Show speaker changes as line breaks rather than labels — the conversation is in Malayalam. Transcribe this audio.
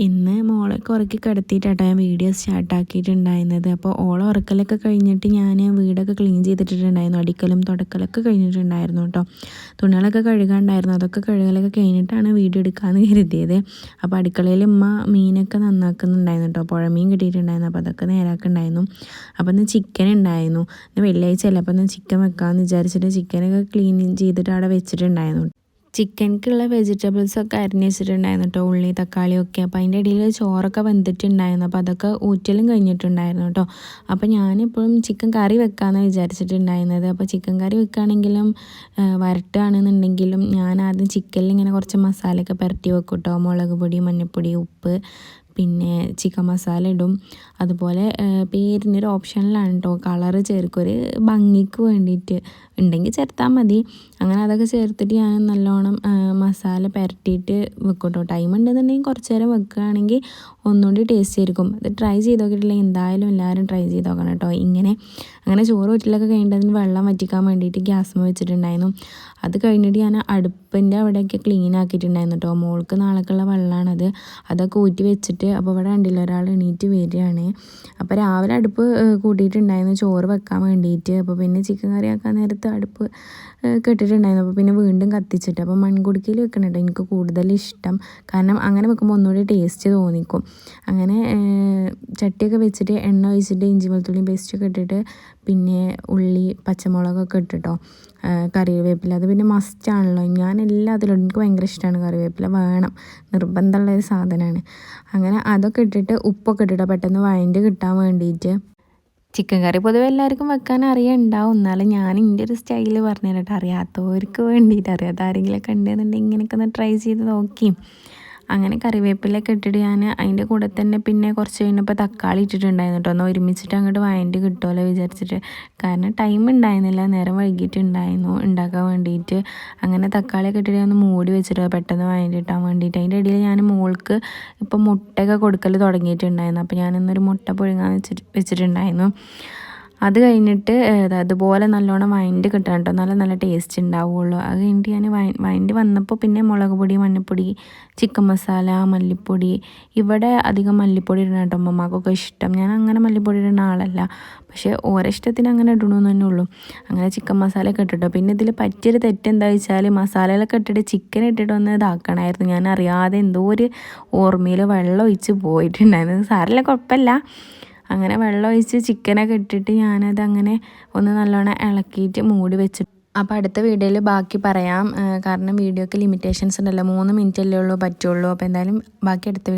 ഇന്ന് മോളൊക്കെ ഉറക്കി കിടത്തിയിട്ടാട്ടോ ഞാൻ വീഡിയോ സ്റ്റാർട്ടാക്കിയിട്ടുണ്ടായിരുന്നത്. അപ്പോൾ ഓളെ ഉറക്കലൊക്കെ കഴിഞ്ഞിട്ട് ഞാൻ വീടൊക്കെ ക്ലീൻ ചെയ്തിട്ടുണ്ടായിരുന്നു. അടിക്കലും തുടക്കലൊക്കെ കഴിഞ്ഞിട്ടുണ്ടായിരുന്നു കേട്ടോ. തുണികളൊക്കെ കഴുകാണ്ടായിരുന്നു. അതൊക്കെ കഴുകലൊക്കെ കഴിഞ്ഞിട്ടാണ് വീഡിയോ എടുക്കാമെന്ന് കരുതിയത്. അപ്പോൾ അടുക്കളയിൽ ഉമ്മ മീനൊക്കെ നന്നാക്കുന്നുണ്ടായിരുന്നു കേട്ടോ. പുഴമീൻ കിട്ടിയിട്ടുണ്ടായിരുന്നു. അപ്പോൾ അതൊക്കെ നേരാക്കുന്നുണ്ടായിരുന്നു. അപ്പോൾ ഇന്ന് ചിക്കൻ ഉണ്ടായിരുന്നു. ഇന്ന് വെള്ളിയാഴ്ച അല്ല, അപ്പോൾ ഇന്ന് ചിക്കൻ വെക്കാമെന്ന് വിചാരിച്ചിട്ട് ചിക്കനൊക്കെ ക്ലീൻ ചെയ്തിട്ട് അവിടെ വെച്ചിട്ടുണ്ടായിരുന്നു. ചിക്കൻക്കുള്ള വെജിറ്റബിൾസൊക്കെ അരിഞ്ഞ് വെച്ചിട്ടുണ്ടായിരുന്നു കേട്ടോ, ഉള്ളി തക്കാളിയൊക്കെ. അപ്പോൾ അതിൻ്റെ ഇടയിൽ ചോറൊക്കെ വെന്തിട്ടുണ്ടായിരുന്നു. അപ്പോൾ അതൊക്കെ ഊറ്റലും കഴിഞ്ഞിട്ടുണ്ടായിരുന്നു കേട്ടോ. അപ്പോൾ ഞാനിപ്പോഴും ചിക്കൻ കറി വെക്കാമെന്ന് വിചാരിച്ചിട്ടുണ്ടായിരുന്നത്. അപ്പോൾ ചിക്കൻ കറി വെക്കുകയാണെങ്കിലും വരട്ടുകയാണെന്നുണ്ടെങ്കിലും ഞാൻ ആദ്യം ചിക്കനിൽ ഇങ്ങനെ കുറച്ച് മസാലയൊക്കെ പുരട്ടി വെക്കും കേട്ടോ. മുളക് പൊടി, മഞ്ഞൾപ്പൊടി, ഉപ്പ്, പിന്നെ ചിക്കൻ മസാല ഇടും. അതുപോലെ പേരിനൊരു ഓപ്ഷനിലാണ് കേട്ടോ, കളറ് ചേർക്കും, ഒരു ഭംഗിക്ക് വേണ്ടിയിട്ട്. ഉണ്ടെങ്കിൽ ചേർത്താൽ മതി. അങ്ങനെ അതൊക്കെ ചേർത്തിട്ട് ഞാൻ നല്ലോണം മസാല പുരട്ടിയിട്ട് വെക്കും കേട്ടോ. ടൈം ഉണ്ടെന്നുണ്ടെങ്കിൽ കുറച്ച് നേരം വെക്കുകയാണെങ്കിൽ ഒന്നുകൂടി ടേസ്റ്റ് ആയിരിക്കും. അത് ട്രൈ ചെയ്ത് നോക്കിയിട്ടില്ലെങ്കിൽ എന്തായാലും എല്ലാവരും ട്രൈ ചെയ്ത് നോക്കണം കേട്ടോ. അങ്ങനെ ചോറ് വീട്ടിലൊക്കെ കഴിഞ്ഞിട്ട് അതിന് വെള്ളം വറ്റിക്കാൻ വേണ്ടിയിട്ട് ഗ്യാസ് വെച്ചിട്ടുണ്ടായിരുന്നു. അത് കഴിഞ്ഞിട്ട് ഞാൻ അടുപ്പിൻ്റെ അവിടെയൊക്കെ ക്ലീൻ ആക്കിയിട്ടുണ്ടായിരുന്നു കേട്ടോ. മോൾക്ക് നാളേക്കുള്ള വെള്ളമാണത്. അതൊക്കെ ഊറ്റി വെച്ചിട്ട്, അപ്പോൾ ഇവിടെ കണ്ടില്ല ഒരാൾ എണീറ്റ് വരികയാണ്. അപ്പോൾ രാവിലെ അടുപ്പ് കൂട്ടിയിട്ടുണ്ടായിരുന്നു ചോറ് വെക്കാൻ വേണ്ടിയിട്ട്. അപ്പോൾ പിന്നെ ചിക്കൻ കറി ആക്കാൻ നേരത്ത് അടുപ്പ് കെട്ടിട്ടുണ്ടായിരുന്നു. അപ്പോൾ പിന്നെ വീണ്ടും കത്തിച്ചിട്ട്, അപ്പോൾ മൺകുടുക്കയിൽ വെക്കണം കേട്ടോ എനിക്ക് കൂടുതൽ ഇഷ്ടം. കാരണം അങ്ങനെ വെക്കുമ്പോൾ ഒന്നുകൂടി ടേസ്റ്റ് തോന്നിക്കും. അങ്ങനെ ചട്ടിയൊക്കെ വെച്ചിട്ട് എണ്ണ ഒഴിച്ചിട്ട് ഇഞ്ചി വെളുത്തുള്ളി പേസ്റ്റൊക്കെ ഇട്ടിട്ട്, പിന്നെ ഉള്ളി പച്ചമുളകൊക്കെ ഇട്ടിട്ടോ, കറിവേപ്പില അത് പിന്നെ മസ്റ്റാണല്ലോ. ഞാൻ എല്ലാത്തിലും എനിക്ക് ഭയങ്കര ഇഷ്ടമാണ് കറിവേപ്പില, വേണം, നിർബന്ധമുള്ളൊരു സാധനമാണ്. അങ്ങനെ അതൊക്കെ ഇട്ടിട്ട് ഉപ്പൊക്കെ ഇട്ടിട്ടോ പെട്ടെന്ന് വഴണ്ട് കിട്ടാൻ വേണ്ടിയിട്ട്. ചിക്കൻ കറി പൊതുവെ എല്ലാവർക്കും വെക്കാൻ അറിയുണ്ടാവും. എന്നാലും ഞാൻ എൻ്റെ ഒരു സ്റ്റൈല് പറഞ്ഞു തരട്ടെ, അറിയാത്തവർക്ക് വേണ്ടിയിട്ട്. അറിയാത്ത ആരെങ്കിലുമൊക്കെ ഉണ്ടെന്നുണ്ടെങ്കിൽ ഇങ്ങനെയൊക്കെ ഒന്ന് ട്രൈ ചെയ്ത് നോക്കി. അങ്ങനെ കറിവേപ്പിലൊക്കെ ഇട്ടിട്ട് ഞാൻ അതിൻ്റെ കൂടെ തന്നെ പിന്നെ കുറച്ച് കഴിഞ്ഞപ്പോൾ തക്കാളി ഇട്ടിട്ടുണ്ടായിരുന്നു കേട്ടോ. ഒന്ന് ഒരുമിച്ചിട്ട് അങ്ങോട്ട് വഴണ്ടി കിട്ടുമല്ലോ വിചാരിച്ചിട്ട്. കാരണം ടൈം ഉണ്ടായിരുന്നില്ല, നേരം വൈകിട്ടുണ്ടായിരുന്നു ഉണ്ടാക്കാൻ വേണ്ടിയിട്ട്. അങ്ങനെ തക്കാളിയൊക്കെ ഇട്ടിട്ട് ഒന്ന് മൂടി വെച്ചിട്ട് പെട്ടെന്ന് വഴണ്ടി ഇട്ടാൻ വേണ്ടിയിട്ട്. അതിൻ്റെ ഇടയിൽ ഞാൻ മോൾക്ക് ഇപ്പോൾ മുട്ടയൊക്കെ കൊടുക്കൽ തുടങ്ങിയിട്ടുണ്ടായിരുന്നു. അപ്പോൾ ഞാനിന്നൊരു മുട്ട പുഴുങ്ങാൻ വെച്ചിട്ടുണ്ടായിരുന്നു. അത് കഴിഞ്ഞിട്ട് അതുപോലെ നല്ലോണം വഴണ്ടി കിട്ടണം കേട്ടോ, നല്ല ടേസ്റ്റ് ഉണ്ടാവുള്ളൂ. അത് കഴിഞ്ഞിട്ട് ഞാൻ വഴണ്ടി വന്നപ്പോൾ പിന്നെ മുളക് പൊടി, മഞ്ഞൾപ്പൊടി, ചിക്കൻ മസാല, മല്ലിപ്പൊടി. ഇവിടെ അധികം മല്ലിപ്പൊടി ഇടണം കേട്ടോ, അമ്മമാർക്കൊക്കെ ഇഷ്ടം. ഞാൻ അങ്ങനെ മല്ലിപ്പൊടി ഇടുന്ന ആളല്ല, പക്ഷേ ഓരോ ഇഷ്ടത്തിന് അങ്ങനെ ഇടണമെന്ന് തന്നെ ഉള്ളൂ. അങ്ങനെ ചിക്കൻ മസാലയൊക്കെ ഇട്ടിട്ടോ. പിന്നെ ഇതിൽ പറ്റിയൊരു തെറ്റെന്താ വെച്ചാൽ മസാലകളൊക്കെ ഇട്ടിട്ട് ചിക്കൻ ഇട്ടിട്ട് ഒന്ന് ഇതാക്കണമായിരുന്നു. ഞാൻ അറിയാതെ എന്തോ ഒരു ഓർമ്മയിൽ വെള്ളം ഒഴിച്ച് പോയിട്ടുണ്ടായിരുന്നു. സാരമില്ല, കുഴപ്പമില്ല. അങ്ങനെ വെള്ളം ഒഴിച്ച് ചിക്കനൊക്കെ ഇട്ടിട്ട് ഞാനത് അങ്ങനെ ഒന്ന് നല്ലോണം ഇളക്കിയിട്ട് മൂടി വെച്ചിട്ട്. അപ്പോൾ അടുത്ത വീഡിയോയിൽ ബാക്കി പറയാം. കാരണം വീഡിയോക്ക് ലിമിറ്റേഷൻസ് ഉണ്ടല്ലോ, 3 മിനിറ്റ് അല്ലേ ഉള്ളൂ പറ്റുള്ളൂ. അപ്പോൾ എന്തായാലും ബാക്കി അടുത്ത